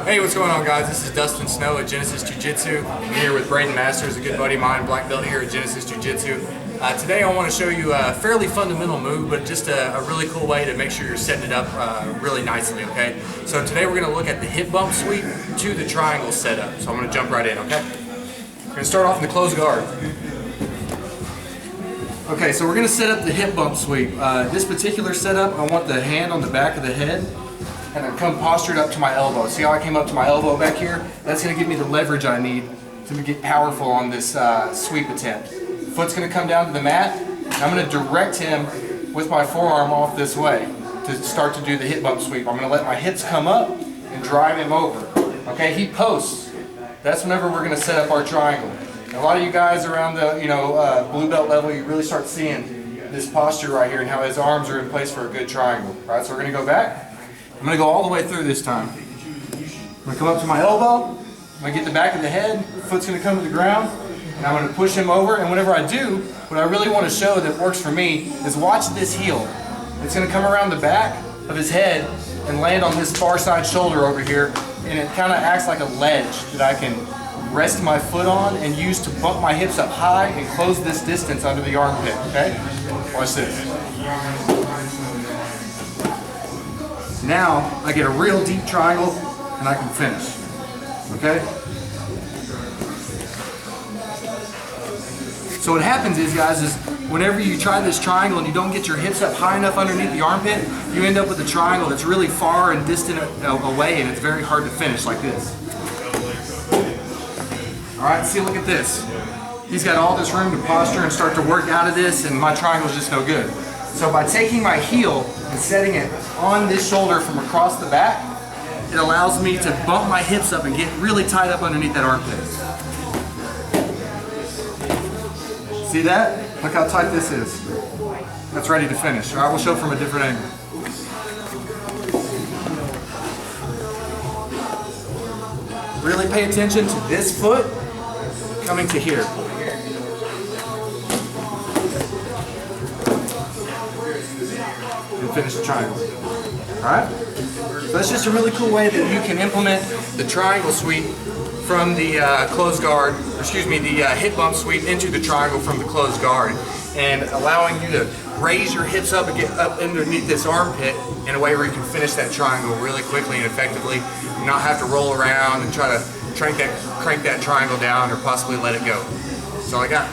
Hey, what's going on, guys? This is Dustin Snow at Genesis Jiu-Jitsu. I'm here with Braden Masters, a good buddy of mine, black belt here at Genesis Jiu-Jitsu. Today I want to show you a fairly fundamental move, but just a really cool way to make sure you're setting it up really nicely, okay? So today we're going to look at the hip bump sweep to the triangle setup. So I'm going to jump right in, okay? We're going to start off in the closed guard. Okay, so we're going to set up the hip bump sweep. This particular setup, I want the hand on the back of the head and I come postured up to my elbow. See how I came up to my elbow back here? That's going to give me the leverage I need to get powerful on this sweep attempt. Foot's going to come down to the mat, and I'm going to direct him with my forearm off this way to start to do the hip bump sweep. I'm going to let my hips come up and drive him over. Okay, he posts. That's whenever we're going to set up our triangle. And a lot of you guys around the blue belt level, you really start seeing this posture right here and how his arms are in place for a good triangle. All right, so we're going to go back. I'm going to go all the way through this time. I'm going to come up to my elbow. I'm going to get the back of the head. Foot's going to come to the ground. And I'm going to push him over. And whenever I do, what I really want to show that works for me is watch this heel. It's going to come around the back of his head and land on this far side shoulder over here. And it kind of acts like a ledge that I can rest my foot on and use to bump my hips up high and close this distance under the armpit. Okay? Watch this. Now I get a real deep triangle and I can finish. Okay? So what happens is, guys, is whenever you try this triangle and you don't get your hips up high enough underneath the armpit, you end up with a triangle that's really far and distant away, and it's very hard to finish like this. Alright, see, look at this. He's got all this room to posture and start to work out of this, and my triangle's just no good. So by taking my heel and setting it on this shoulder from across the back, it allows me to bump my hips up and get really tight up underneath that armpit. See that? Look how tight this is. That's ready to finish. All right, we'll show from a different angle. Really pay attention to this foot coming to here. And finish the triangle. Alright? So that's just a really cool way that you can implement the triangle sweep from the closed guard, the hip bump sweep into the triangle from the closed guard, and allowing you to raise your hips up and get up underneath this armpit in a way where you can finish that triangle really quickly and effectively, and not have to roll around and try to crank that triangle down or possibly let it go. That's all I got.